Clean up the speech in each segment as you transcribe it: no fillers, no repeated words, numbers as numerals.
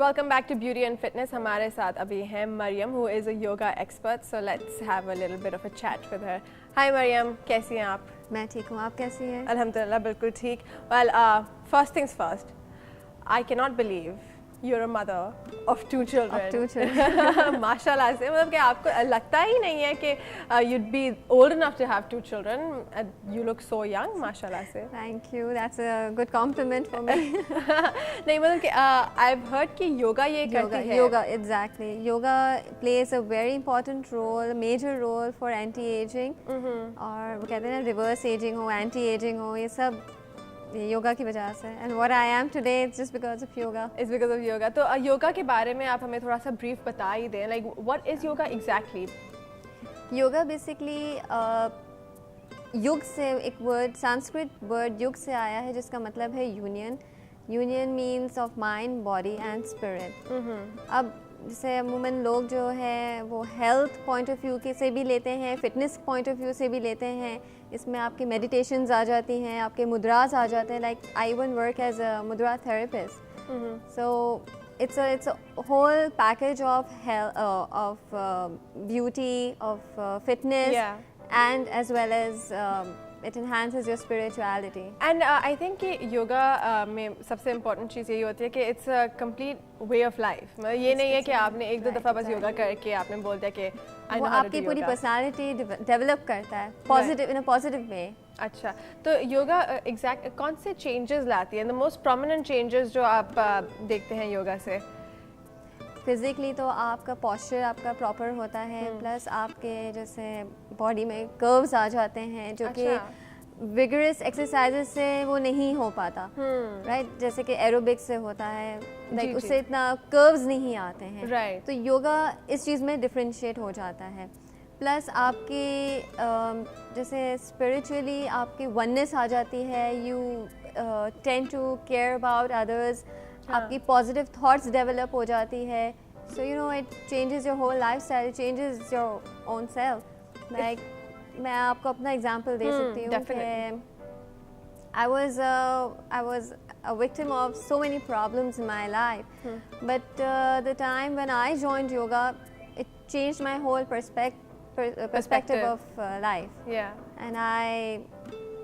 welcome back to Beauty and Fitness. हमारे साथ अभी है Maryam, who is a yoga expert. So let's have a little bit of a chat with her. Hi Maryam, कैसी हैं आप? मैं ठीक हूँ, आप कैसी हैं? अल्हम्दुलिल्लाह बिल्कुल ठीक. Well, first things first. I cannot believe you're a mother of 2 children. Of 2 children. माशाल्लाह से, मतलब कि आपको लगता ही नहीं है कि you'd be old enough to have 2 children. You look so young, माशाल्लाह से. Thank you. That's a good compliment for me. नहीं मतलब कि I've heard कि योगा ये करती है. Yoga, exactly. Yoga plays a very important role, a major role for anti-aging. और वो कहते हैं ना reverse aging हो, anti-aging हो, ये सब योगा की वजह से. And what I am today it's just because of yoga. It's because of yoga. तो योगा के बारे में आप हमें थोड़ा सा ब्रीफ बता ही दें. Like what is yoga exactly? Yoga basically युग से एक वर्ड, संस्कृत वर्ड युग से आया है जिसका मतलब है union. Union means of mind, body and spirit. अब जैसे अमूमन लोग जो है वो हेल्थ पॉइंट ऑफ व्यू के से भी लेते हैं, फिटनेस पॉइंट ऑफ व्यू से भी लेते हैं. इसमें आपके मेडिटेशंस आ जाती हैं, आपके मुद्रास आ जाते हैं. Like I one work as a mudra therapist. So it's a whole package of health, of beauty, of fitness, and as well as it enhances your spirituality. And I think कि योगा में सबसे important चीज़ यही होती है कि it's a complete way of life. मतलब ये नहीं है कि आपने 1-2 दफ़ा बस योगा करके आपने बोल दिया कि वो आपकी पूरी पर्सनालिटी डेवलप करता है positive in a positive way. अच्छा, तो योगा एग्जैक्ट कौन से चेंजेस लाती है? द मोस्ट प्रोमिनेंट चेंजेस जो आप देखते हैं योगा से? फिजिकली तो आपका पोस्चर आपका प्रॉपर होता है, प्लस आपके जैसे बॉडी में कर्व्स आ जाते हैं जो कि विगरस एक्सरसाइजेस से वो नहीं हो पाता. राइट, जैसे कि एरोबिक्स से होता है, लाइक उससे इतना कर्व्स नहीं आते हैं. तो योगा इस चीज़ में डिफरेंशिएट हो जाता है. प्लस आपकी जैसे स्पिरिचुअली आपकी वननेस आ जाती है. You tend to care about others. आपकी पॉजिटिव थॉट्स डेवलप हो जाती है. So you know it changes your whole lifestyle, changes your own self. Like मैं आपको अपना एग्जांपल दे सकती हूँ कि I was a victim of so many problems in my life, but the time when I joined yoga, it changed my whole perspective of life. And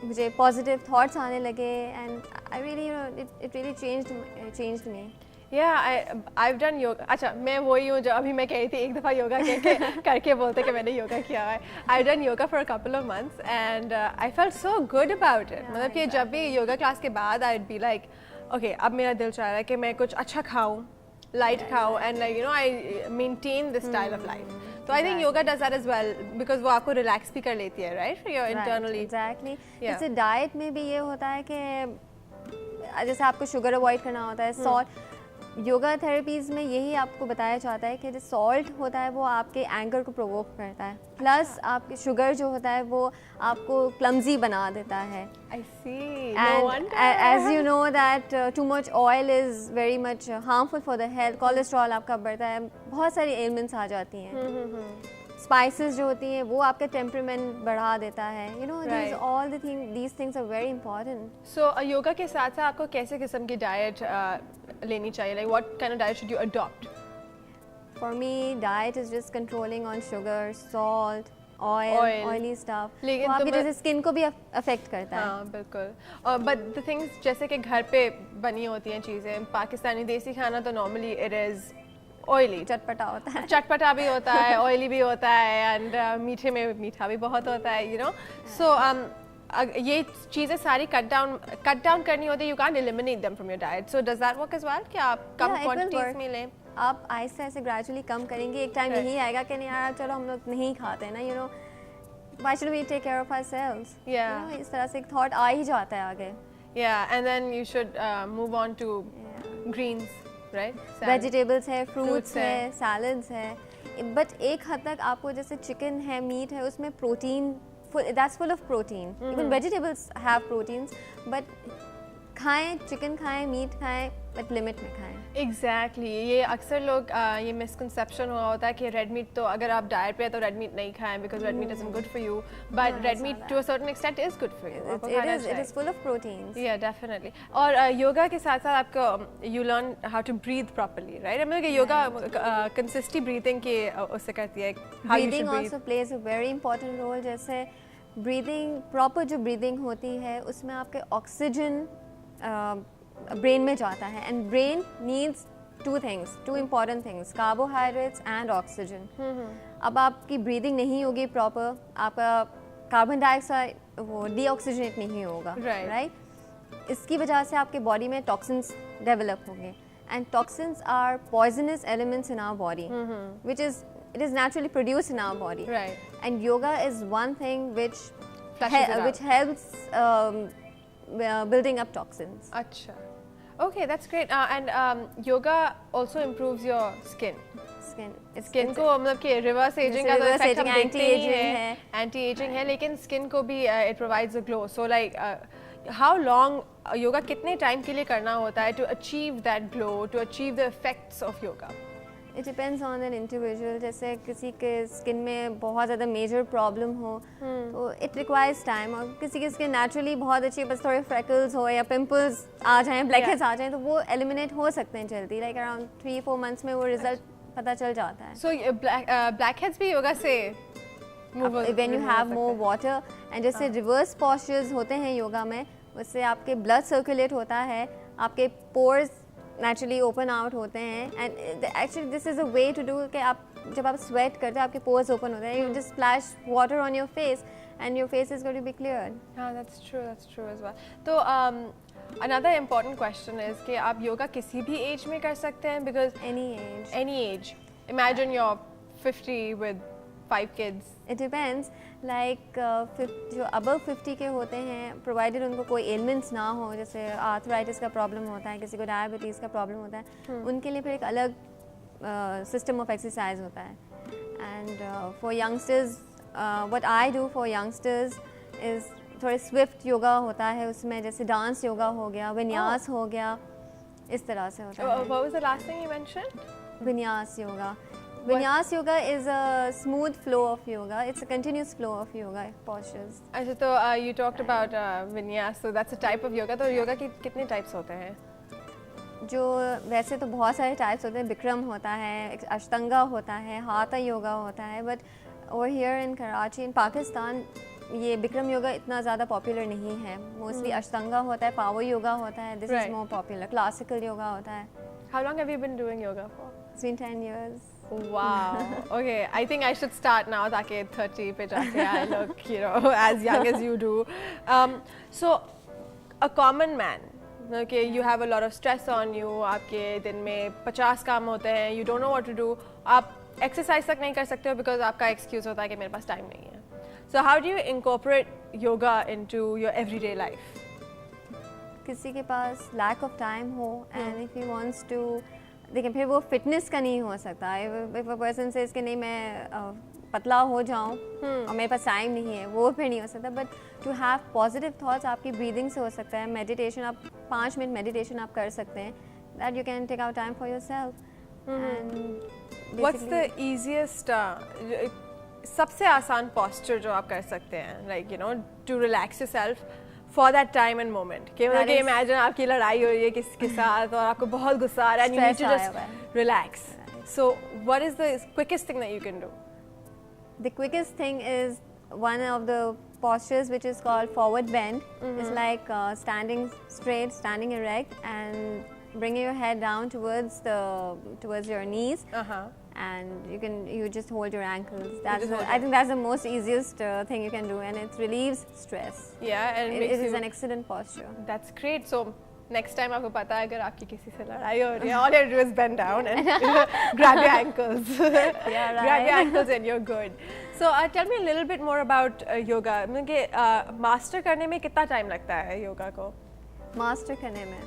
मुझे positive thoughts आने लगे, and I really, you know, it really changed me. I've done yoga. अच्छा, मैं वही हूँ जो अभी मैं कही थी एक दफ़ा योगा करके बोलते कि मैंने योगा किया है. I've done yoga for a couple of months and I felt so good about it. मतलब कि जब भी योगा क्लास के बाद I'd be like, okay, अब मेरा दिल चाह रहा है कि मैं कुछ अच्छा खाऊं, light खाऊं, and like you know I maintain this style of life. So I think yoga does that as well because वो आपको relax भी कर लेती है, right? For your internally. Exactly. जैसे डाइट में भी ये होता है कि जैसे आपको शुगर अवॉइड करना होता है, सॉल्ट. योगा थेरेपीज़ में यही आपको बताया जाता है कि जो सॉल्ट होता है वो आपके एंगर को प्रोवोक करता है, प्लस आपके शुगर जो होता है वो आपको क्लमजी बना देता है. I see. And no wonder. As you know that too much oil is very much harmful for the health. Cholesterol आपका बढ़ता है, बहुत सारी एलिमेंट्स आ जाती हैं. स्पाइसेस जो होती हैं वो आपका टेम्परामेंट बढ़ा देता है. You know these things are very important. So yoga के साथ साथ आपको कैसे किस्म की डाइट लेनी चाहिए? Like what kind of diet should you adopt? For me, diet is just controlling on sugar, salt, oily stuff. लेकिन आपकी जैसे स्किन को भी अफेक्ट करता है. हाँ बिल्कुल. But the things जैसे कि घर पे बनी होती हैं चीज़ें, पाकिस्तानी देसी खाना तो normally it is ऑयली, चटपटा होता है. चटपटा भी होता है, ऑयली भी होता है, एंड मीठे में मीठा भी बहुत होता है, यू नो. सो ये चीज़ें सारी कट डाउन करनी होती है. You can eliminate them from your diet. So does that work as well कि आप कम क्वांटिटीज में लें? आप आहिस्ते ऐसे ग्रेजुअली कम करेंगे. एक टाइम यही आएगा कि नहीं यार चलो हम लोग नहीं खाते हैं ना, you know why should we take care of ourselves. इस तरह से एक थॉट आ ही जाता है आगे. And then you should move on to greens, right? Vegetables है, फ्रूट्स है, सैलड्स है. बट एक हद तक आपको जैसे चिकन है, मीट है, उसमें protein that's full of protein. Even vegetables have proteins, but खाएं, चिकन खाएं, मीट खाएं, बट लिमिट में खाएं। एग्जैक्टली ये अक्सर लोग ये मिसकंसेप्शन हुआ होता है कि रेड मीट तो अगर आप डाइट पे है तो रेड मीट नहीं खाएं because red meat isn't good for you, but red meat to a certain extent is good for you. It is full of proteins. या डेफिनेटली। और योगा के साथ साथ आपको you learn how to breathe properly, right? मतलब कि yoga consistent breathing के उससे करती है। Breathing also plays a very important role. जैसे ब्रीदिंग, प्रॉपर जो ब्रीदिंग होती है उसमें आपके ऑक्सीजन ब्रेन में जाता है, and brain needs to important things, carbohydrates and oxygen. अब आपकी ब्रीदिंग नहीं होगी प्रॉपर, आपका कार्बन डाइऑक्साइड वो डीऑक्सीजनेट नहीं होगा, राइट? इसकी वजह से आपके बॉडी में टॉक्सिन्स डेवलप होंगे, and toxins are poisonous elements in our body which is naturally produced in our body, right? And yoga is one thing which helps building up toxins. Acha. Okay, that's great. And yoga also improves your skin. Skin को मतलब कि reverse aging का तो effect हम देखते ही हैं, anti-aging है, लेकिन skin को भी it provides a glow. So like how long yoga कितने time के लिए करना होता है to achieve that glow, to achieve the effects of yoga? It depends on an individual. जैसे किसी के स्किन में बहुत ज़्यादा मेजर प्रॉब्लम हो तो इट रिक्वायर्स टाइम, और किसी की स्किन नेचुरली बहुत अच्छी, बस थोड़े फ्रैकल्स हो या पिंपल्स आ जाएं, ब्लैकहेड्स आ जाएं, तो वो एलिमिनेट हो सकते हैं जल्दी, लाइक अराउंड 3-4 मंथ्स में वो रिजल्ट पता चल जाता है। सो ब्लैकहेड्स भी योगा से when you have more water, and जैसे रिवर्स पॉस्चर्स होते हैं योगा में, उससे आपके ब्लड सर्कुलेट होता है, आपके पोर्स नेचुरली ओपन आउट होते हैं, and actually this is a way to do कि आप जब आप स्वेट करते हैं आपके पोर्स ओपन होते हैं, you just splash water on your face and your face is going to be clear. हाँ, that's true as well. तो another important question is कि आप योगा किसी भी एज में कर सकते हैं, because any age. Imagine you're 50 with 5 kids. It depends. Like जो above 50 के होते हैं, प्रोवाइडेड उनको कोई एलिमेंट्स ना हो, जैसे आर्थराइटिस का प्रॉब्लम होता है, किसी को डायबिटीज़ का प्रॉब्लम होता है, उनके लिए फिर एक अलग सिस्टम ऑफ एक्सरसाइज होता है। And for youngsters, what I do for youngsters is थोड़े स्विफ्ट योगा होता है, उसमें जैसे डांस योगा हो गया, विन्यास हो गया, इस तरह से होता है। What was the last thing you mentioned? विन्यास yoga. Vinyas yoga is a smooth flow of yoga. It's a continuous flow of yoga postures. अच्छा, तो you talked about vinyas, so that's a type of yoga. तो योगा के कितने types होते हैं? जो वैसे तो बहुत सारे टाइप्स होते हैं, बिक्रम होता है, अष्टांगा होता है, हाथा योगा होता है, but over here in Karachi in Pakistan ये बिक्रम योगा इतना ज़्यादा पॉपुलर नहीं है। मोस्टली अष्टांगा होता है, पावर योगा होता है, this is more popular, classical yoga होता है। How long have you been doing yoga for? It's been 10 years. Wow. Okay, I think I should start now ताकि 30 पे जाके I look, you know, as young as you do. So, a common man, okay, you have a lot of stress on you, आपके दिन में 50 काम होते हैं, you don't know what to do, आप exercise तक नहीं कर सकते हो because आपका excuse होता है कि मेरे पास time नहीं है. So, how do you incorporate yoga into your everyday life? किसी के पास lack of time हो and if he wants to, देखिए फिर वो फिटनेस का नहीं हो सकता। इफ अ पर्सन से इसके नहीं मैं पतला हो जाऊं और मेरे पास टाइम नहीं है, वो फिर नहीं हो सकता। But to have positive thoughts आपकी ब्रीदिंग से हो सकता है, मेडिटेशन, आप 5 मिनट मेडिटेशन आप कर सकते हैं, that you can take out time for yourself. And what's the easiest, सबसे आसान पोस्चर जो आप कर सकते हैं, like you know, to relax yourself for that time and moment? कि मतलब कि imagine आपकी लड़ाई हो रही है किसी के साथ और आपको बहुत गुस्सा आ रहा है and you need to just relax. So what is the quickest thing that you can do? The quickest thing is one of the postures which is called forward bend. It's like standing straight, standing erect, and bringing your head down towards your knees. And you just hold your ankles. I think that's the most easiest thing you can do, and it relieves stress. Yeah, and it is an excellent posture. That's great. So next time आपको पता है अगर आपकी किसी से लड़ाई हो रही है, all you have to do is bend down and grab your ankles. Yeah, right. Grab your ankles and you're good. So tell me a little bit more about yoga. मतलब कि master करने में कितना time लगता है योगा को? Master करने में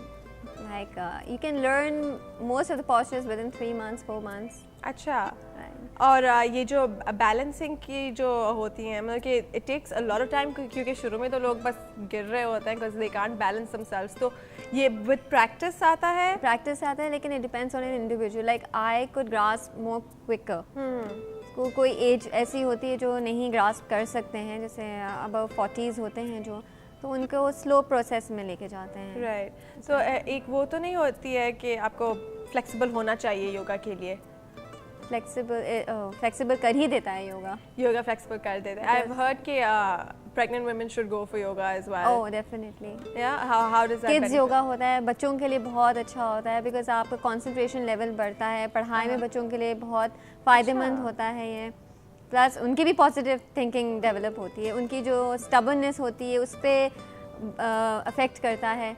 like you can learn most of the postures within 3 months, 4 months. अच्छा. Right. और ये जो बैलेंसिंग की जो होती हैं मतलब कि it takes a lot of time, क्योंकि शुरू में तो लोग बस गिर रहे होते हैं because they can't balance themselves, तो ये विद प्रैक्टिस आता है? प्रैक्टिस आता है, लेकिन it depends on an individual. Like I could grasp more quicker. कोई एज ऐसी होती है जो नहीं ग्रास्प कर सकते हैं, जैसे अब 40s होते हैं जो, तो उनको स्लो प्रोसेस में लेके जाते हैं। राइट। तो एक वो तो नहीं होती है कि आपको फ्लेक्सिबल होना चाहिए योगा के लिए? फ्लेक्सिबल कर ही देता है योगा फ्लेक्सिबल कर देता है। आई हैव हर्ड कि pregnant women should go for yoga as well. Oh, definitely. Yeah, how does that? Kids yoga होता है, बच्चों के लिए बहुत अच्छा होता है because आपका concentration level बढ़ता है, पढ़ाई में बच्चों के लिए बहुत फ़ायदेमंद होता है ये। प्लस उनकी भी पॉजिटिव थिंकिंग डेवलप होती है, उनकी जो stubbornness होती है उस पर अफेक्ट करता है।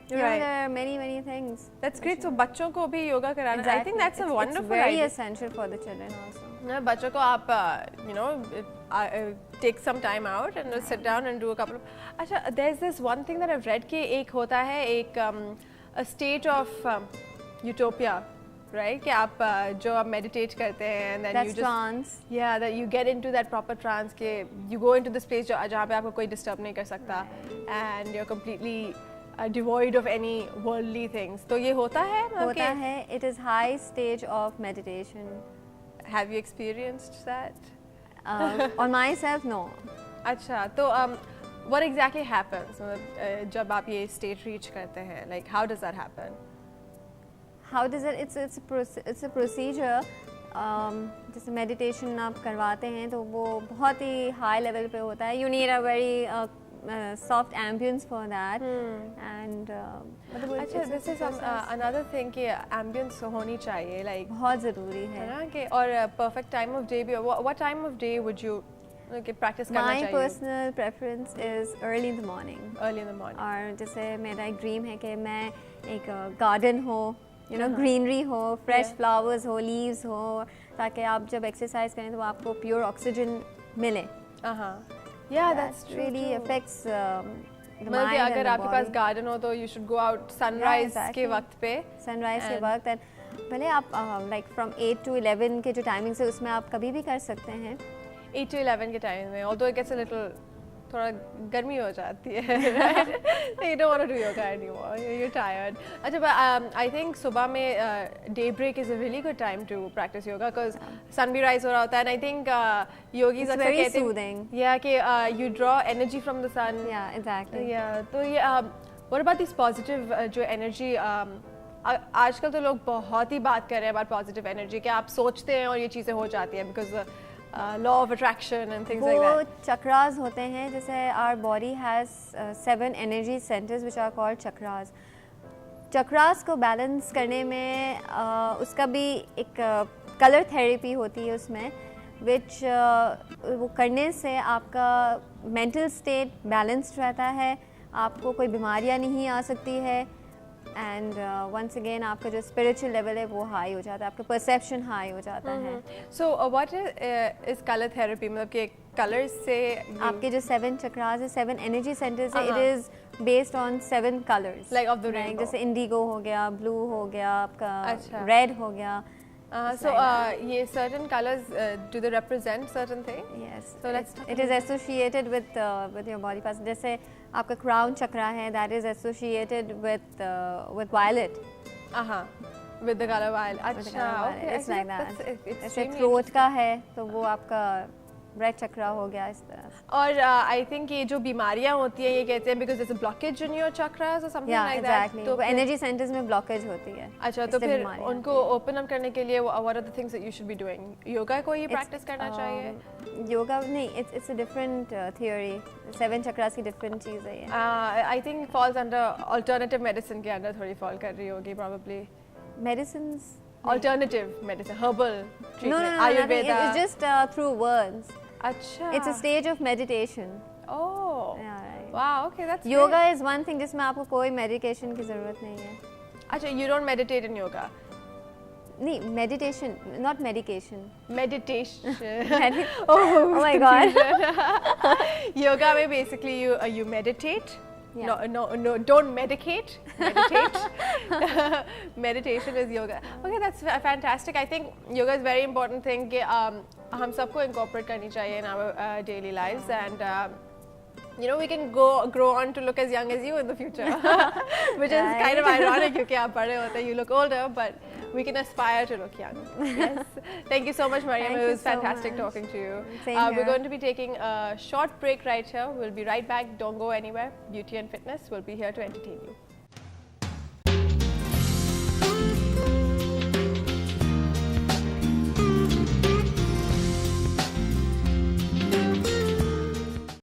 There are many things. That's great. So बच्चों को भी योगा कराना, I think that's a wonderful idea. It's very essential for the children also. बच्चों को आप you know take some time out and sit down and do a couple of. अच्छा, there's this one thing that I've read कि एक होता है एक a state of utopia, right? कि आप जो आप meditate करते हैं and then that's you just trance. Yeah, that you get into that proper trance कि you go into this place जहाँ पे आपको कोई disturb नहीं कर सकता and you're completely devoid of any worldly things. तो ये होता है? होता है. It is high stage of meditation. Have you experienced that? On myself, no. अच्छा, तो what exactly happens जब आप ये state reach करते हैं? Like how does that happen? How does it? It's a procedure. जैसे meditation आप करवाते हैं तो वो बहुत ही high level पे होता है. You need a very soft ambience for that. And अच्छा, this is another thing कि ambience होनी चाहिए, like बहुत ज़रूरी है ना कि और perfect time of day भी. What time of day would you practice करना चाहिए? My personal preference is early in the morning. Early in the morning. और जैसे मेरा एक dream है कि मैं एक garden हो, you know, greenery हो, fresh flowers हो, leaves हो, ताकि आप जब exercise करें तो आपको pure oxygen मिले. Yeah, that's true. Really affects the mind मतलब कि and अगर the आपके पास body. garden हो तो you should go out sunrise के वक्त पे. Sunrise के वक्त, and भले आप like from 8 to 11 के जो timings है उसमें आप कभी भी कर सकते हैं. 8 to 11 के टाइम में, although it gets a little थोड़ा गर्मी हो जाती है, right? You don't want to do yoga anymore. You're tired. अच्छा, but I think सुबह में daybreak is a really good time to practice yoga because sun भी rise हो रहा होता है, and I think yogis अक्सर कहते हैं, very soothing. Yeah, कि you draw energy from the sun. Yeah, exactly. Yeah, तो ये what about this positive जो energy? आजकल तो लोग बहुत ही बात कर रहे हैं about positive energy कि आप सोचते हैं और ये चीज़ें हो जाती हैं because law of attraction and things like that. वो chakras होते हैं, जैसे our body has 7 energy centers which are called chakras. Chakras को balance करने में उसका भी एक color therapy होती है उसमें, which वो करने से आपका mental state balanced रहता है, आपको कोई बीमारियाँ नहीं आ सकती है, and once again आपका जो spiritual level है वो high हो जाता है, आपका perception high हो जाता है. So what is color therapy? मतलब कि colors से आपके जो 7 chakras है, 7 energy centers है, it is based on 7 colors. Like of the rainbow. जैसे indigo हो गया, blue हो गया, आपका अच्छा. red हो गया. So ये certain colors do they represent certain things? Yes. So let's it is associated with your body parts. जैसे आपका crown chakra है, that is associated with violet. With the color violet. अच्छा, okay. It's like that. जैसे throat का है तो वो आपका red chakra हो गया इस तरह. और I think ये जो बीमारियाँ होती हैं ये कहते हैं because there's a blockage in your chakras or something like that. Exactly. तो energy centers में blockage होती है. अच्छा, तो फिर उनको open up करने के लिए what are the things that you should be doing? Yoga को ही practice करना चाहिए? Yoga नहीं, it's a different theory. 7 chakras की different चीज़ है ये. I think falls under alternative medicine के अंदर थोड़ी fall कर रही होगी probably. Medicines. Alternative medicine, herbal treatment, No, Ayurveda. it's just through words. अच्छा. It's a stage of meditation. Oh. Yeah, right. Wow, okay, that's Yoga great. is one thing जिसमें आपको कोई medication की ज़रूरत नहीं है. अच्छा, you don't meditate in yoga? नहीं, meditation, not medication. Meditation. Oh my God. Yoga में basically you meditate Yeah. No, don't medicate. Meditate. Meditation is yoga. Okay, that's fantastic. I think yoga is a very important thing कि हम सबको incorporate करनी चाहिए in our daily lives, and you know, we can grow on to look as young as you in the future, which is kind of ironic क्योंकि आप बड़े होते हैं, you look older, but we can aspire to look young. Yes. Thank you so much, Mariam. It was fantastic talking to you. We're going to be taking a short break right here. We'll be right back. Don't go anywhere. Beauty and Fitness will be here to entertain you.